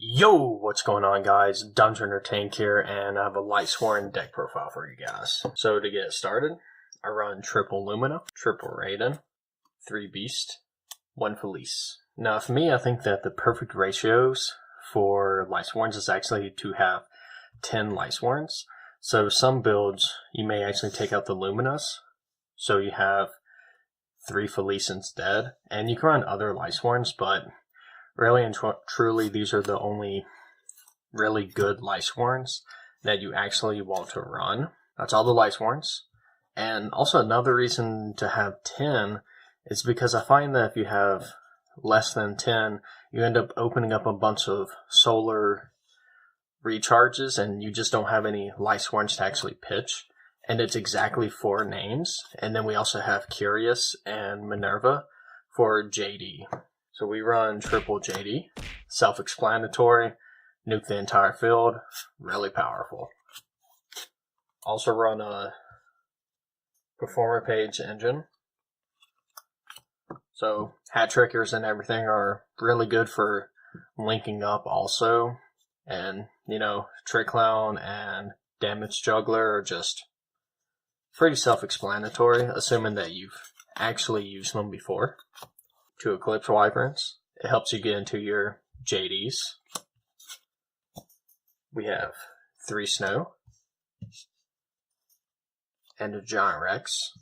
Yo, what's going on, guys? Dungeoner Tank here, and I have a Lightsworn deck profile for you guys. So to get started, I run triple Lumina, triple Raiden, 3 Beast, 1 Felice. Now for me, I think that the perfect ratios for Lightsworns is actually to have 10 Lightsworns. So some builds, you may actually take out the Luminas, so you have 3 Felice instead, and you can run other Lightsworns, but really and truly, these are the only really good Lightsworns that you actually want to run. That's all the Lightsworns. And also another reason to have 10 is because I find that if you have less than 10, you end up opening up a bunch of solar recharges and you just don't have any Lightsworns to actually pitch. And it's exactly 4 names. And then we also have Curious and Minerva for JD. So we run triple JD, self-explanatory, nuke the entire field, really powerful. Also run a performer page engine. So hat trickers and everything are really good for linking up also. And, Trick Clown and Damage Juggler are just pretty self-explanatory, assuming that you've actually used them before. 2 Eclipse Wyverns. It helps you get into your JDs. We have 3 Snow. And a Giant Rex.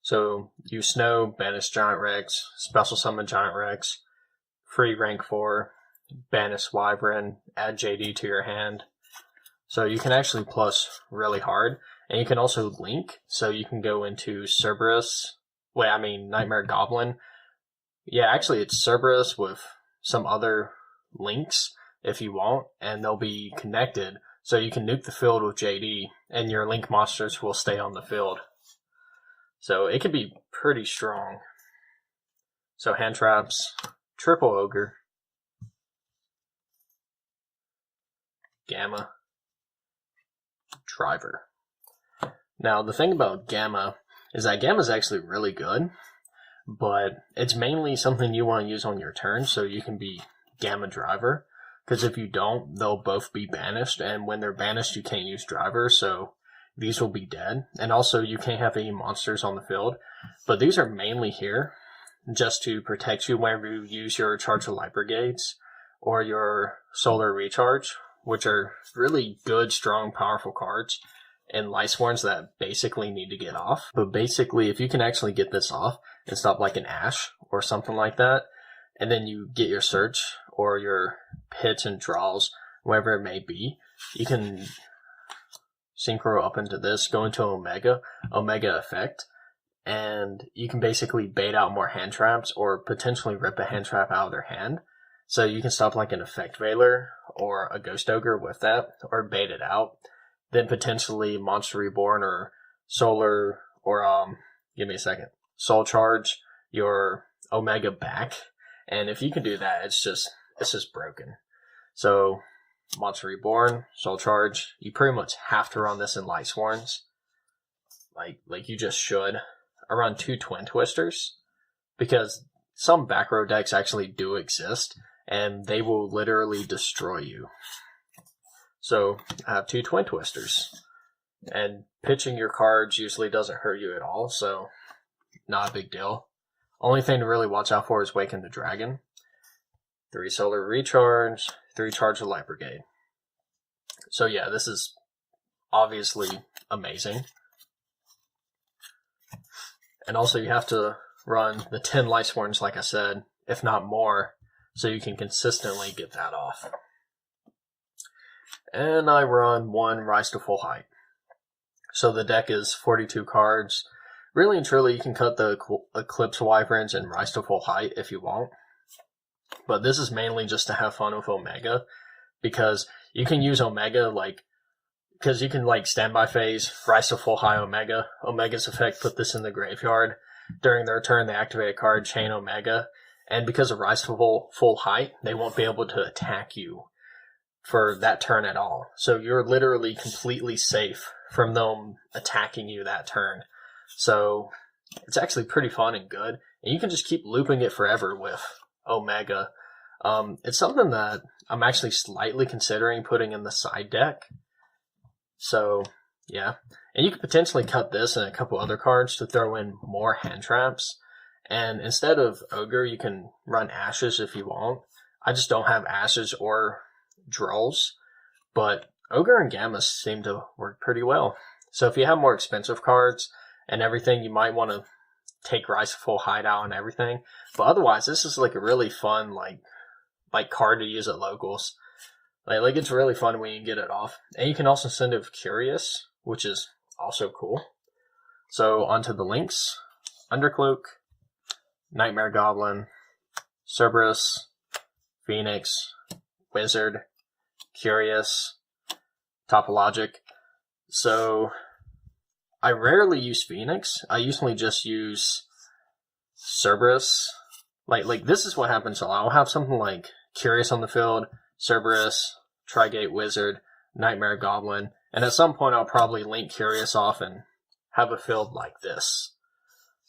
So, use Snow, banish Giant Rex, special summon Giant Rex, free rank 4, banish Wyvern, add JD to your hand. So you can actually plus really hard. And you can also link, so you can go into Nightmare Goblin. Yeah, actually it's Cerberus with some other links if you want, and they'll be connected. So you can nuke the field with JD, and your link monsters will stay on the field. So it can be pretty strong. So hand traps, triple Ogre, Gamma, Driver. Now the thing about Gamma is that Gamma is actually really good, but it's mainly something you want to use on your turn, so you can be Gamma Driver. Because if you don't, they'll both be banished, and when they're banished, you can't use Driver, so these will be dead. And also, you can't have any monsters on the field. But these are mainly here just to protect you whenever you use your Charge of Light Brigades or your Solar Recharge, which are really good, strong, powerful cards and Lightsworns that basically need to get off. But basically, if you can actually get this off and stop like an Ash or something like that, and then you get your search or your pits and draws, whatever it may be, you can synchro up into this, go into Omega effect, and you can basically bait out more hand traps or potentially rip a hand trap out of their hand. So you can stop like an Effect Veiler or a Ghost Ogre with that, or bait it out. Then potentially Monster Reborn or Solar, or Soul Charge your Omega back. And if you can do that, it's just broken. So Monster Reborn, Soul Charge, you pretty much have to run this in Lightsworns. Like you just should. I run 2 Twin Twisters, because some back row decks actually do exist, and they will literally destroy you. So I have 2 Twin Twisters, and pitching your cards usually doesn't hurt you at all, so not a big deal. Only thing to really watch out for is Waken the Dragon. 3 Solar Recharge, 3 Charge of Light Brigade. So yeah, this is obviously amazing. And also you have to run the 10 Lightsworns, like I said, if not more, so you can consistently get that off. And I run 1 Rise to Full Height. So the deck is 42 cards. Really and truly, you can cut the Eclipse Wyverns and Rise to Full Height if you want. But this is mainly just to have fun with Omega, because you can use Omega, because you can Standby Phase, Rise to Full Height Omega. Omega's effect, put this in the graveyard. During their turn, they activate a card, Chain Omega. And because of Rise to Full Height, they won't be able to attack you for that turn at all. So you're literally completely safe from them attacking you that turn. So it's actually pretty fun and good. And you can just keep looping it forever with Omega. It's something that I'm actually slightly considering putting in the side deck. So, yeah. And you could potentially cut this and a couple other cards to throw in more hand traps. And instead of Ogre, you can run Ashes if you want. I just don't have Ashes or Drolls. But Ogre and Gamma seem to work pretty well. So if you have more expensive cards and everything, you might want to take Rise to Full Hideout and everything. But otherwise, this is like a really fun like card to use at locals. Like it's really fun when you get it off. And you can also send it with Curious, which is also cool. So onto the links. Undercloak, Nightmare Goblin, Cerberus, Phoenix, Wizard, Curious, Topologic. So I rarely use Phoenix. I usually just use Cerberus. Like this is what happens a lot. I'll have something like Curious on the field, Cerberus, Trigate Wizard, Nightmare Goblin, and at some point I'll probably link Curious off and have a field like this.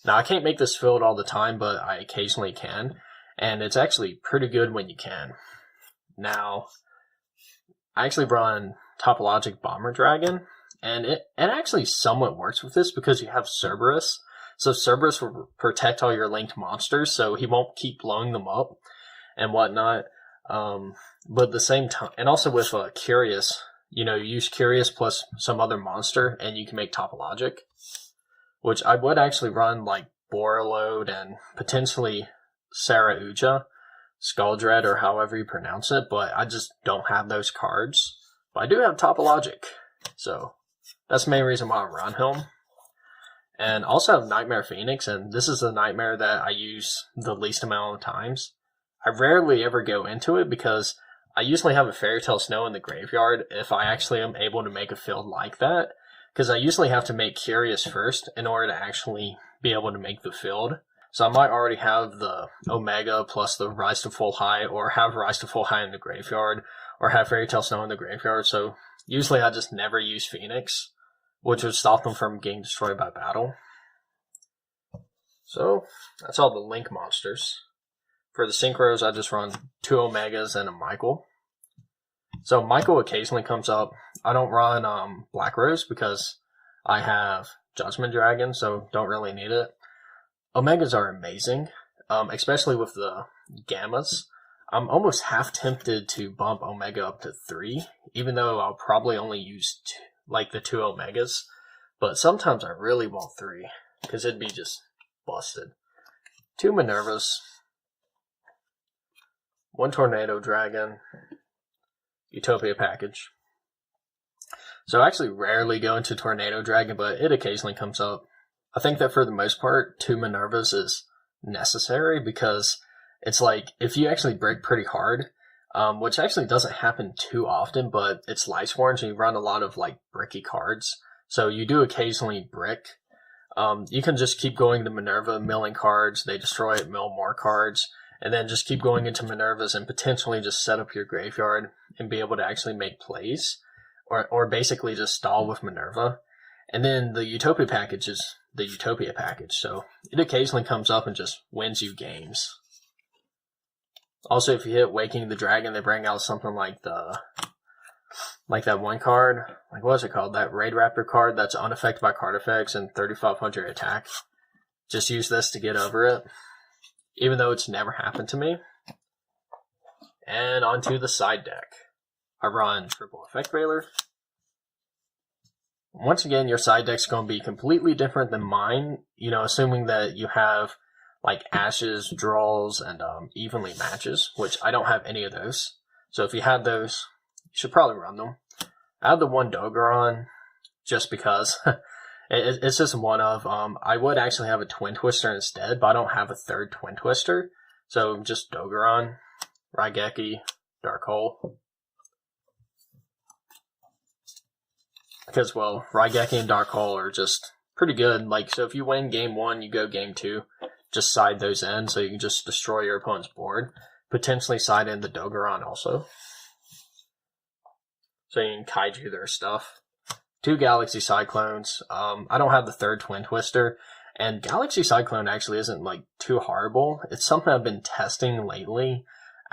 Now I can't make this field all the time, but I occasionally can, and it's actually pretty good when you can. Now, I actually brought in Topologic Bomber Dragon, and it actually somewhat works with this because you have Cerberus. So Cerberus will protect all your linked monsters, so he won't keep blowing them up and whatnot. But at the same time, and also with Curious, you use Curious plus some other monster, and you can make Topologic, which I would actually run like Borreload and potentially Sarauja, Skulldread, or however you pronounce it, but I just don't have those cards. But I do have Topologic, so that's the main reason why I run him. And also have Nightmare Phoenix, and this is the Nightmare that I use the least amount of times. I rarely ever go into it because I usually have a Fairy Tale Snow in the graveyard if I actually am able to make a field like that. Because I usually have to make Curious first in order to actually be able to make the field. So I might already have the Omega plus the Rise to Full High, or have Rise to Full High in the graveyard, or have Fairy Tale Snow in the graveyard. So usually I just never use Phoenix, which would stop them from getting destroyed by battle. So that's all the link monsters. For the Synchros, I just run 2 Omegas and a Michael. So Michael occasionally comes up. I don't run Black Rose because I have Judgment Dragon, so don't really need it. Omegas are amazing, especially with the Gammas. I'm almost half tempted to bump Omega up to 3, even though I'll probably only use the 2 Omegas. But sometimes I really want 3, because it'd be just busted. 2 Minervas, 1 Tornado Dragon, Utopia package. So I actually rarely go into Tornado Dragon, but it occasionally comes up. I think that for the most part, 2 Minervas is necessary because it's like, if you actually break pretty hard, which actually doesn't happen too often, but it's Lightsworn, so you run a lot of bricky cards. So you do occasionally brick. You can just keep going to Minerva, milling cards, they destroy it, mill more cards, and then just keep going into Minervas and potentially just set up your graveyard and be able to actually make plays, or basically just stall with Minerva. And then the Utopia package is the Utopia package, so it occasionally comes up and just wins you games. Also, if you hit Waking the Dragon, they bring out something like that one card, what is it called? That Raid Raptor card that's unaffected by card effects and 3,500 attack. Just use this to get over it, even though it's never happened to me. And onto the side deck. I run Triple Effect Veiler. Once again, your side deck's going to be completely different than mine, assuming that you have Ashes, Draws, and Evenly Matches, which I don't have any of those. So if you have those, you should probably run them. I have the 1 Dogoron, just because. It's just one of. I would actually have a Twin Twister instead, but I don't have a 3rd Twin Twister. So just Dogoron, Raigeki, Dark Hole. Because, Raigeki and Dark Hole are just pretty good. So if you win game 1, you go game 2. Just side those in, so you can just destroy your opponent's board. Potentially side in the Dogoron also. So you can kaiju their stuff. 2 Galaxy Cyclones. I don't have the 3rd Twin Twister. And Galaxy Cyclone actually isn't, too horrible. It's something I've been testing lately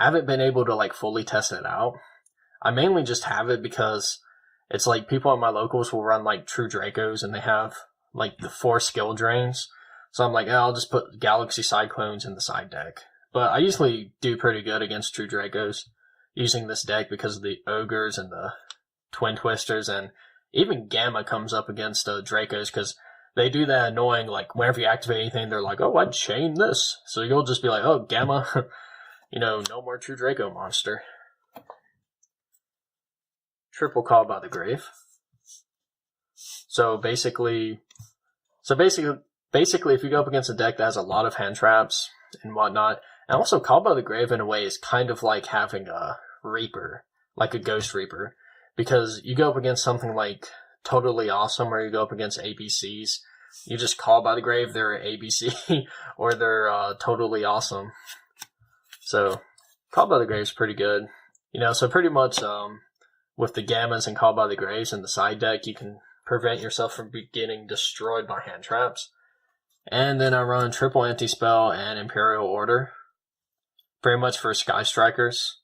haven't been able to like fully test it out. I mainly just have it because it's like people at my locals will run like True Dracos and they have like the 4 skill drains. So I'm like, oh, I'll just put Galaxy Cyclones in the side deck. But I usually do pretty good against True Dracos using this deck because of the Ogres and the Twin Twisters, and even Gamma comes up against Dracos because they do that annoying, like, whenever you activate anything, they're like, oh, I'd chain this. So you'll just be like, oh, Gamma, no more True Draco monster. Triple Call by the Grave. So basically, if you go up against a deck that has a lot of hand traps and whatnot, and also Call by the Grave in a way is kind of like having a Reaper, like a Ghost Reaper, because you go up against something like Totally Awesome, or you go up against ABCs, you just Call by the Grave, they're ABC, or they're Totally Awesome. So Call by the Grave is pretty good. So pretty much with the Gammas and Call by the Graves in the side deck, you can prevent yourself from getting destroyed by hand traps. And then I run Triple Anti-Spell and Imperial Order, pretty much for Sky Strikers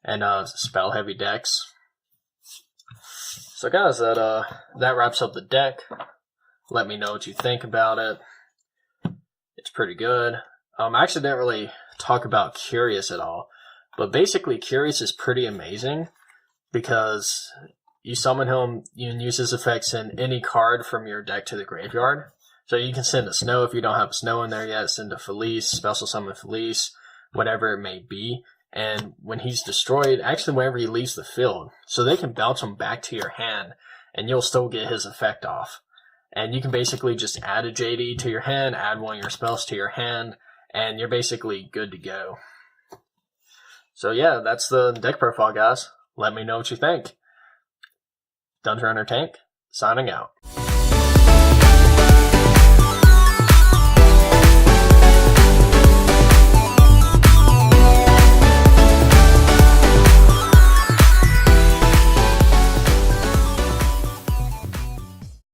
and spell heavy decks. So guys, that wraps up the deck. Let me know what you think about it. It's pretty good. I actually didn't really talk about Curious at all, but basically Curious is pretty amazing because you summon him, you can use his effects in any card from your deck to the graveyard. So you can send a Snow if you don't have a Snow in there yet, send a Felice, special summon Felice, whatever it may be. And when he's destroyed, actually whenever he leaves the field, so they can bounce him back to your hand and you'll still get his effect off. And you can basically just add a JD to your hand, add one of your spells to your hand, and you're basically good to go. So yeah, that's the deck profile, guys. Let me know what you think. Dungeon Runner Tank, signing out.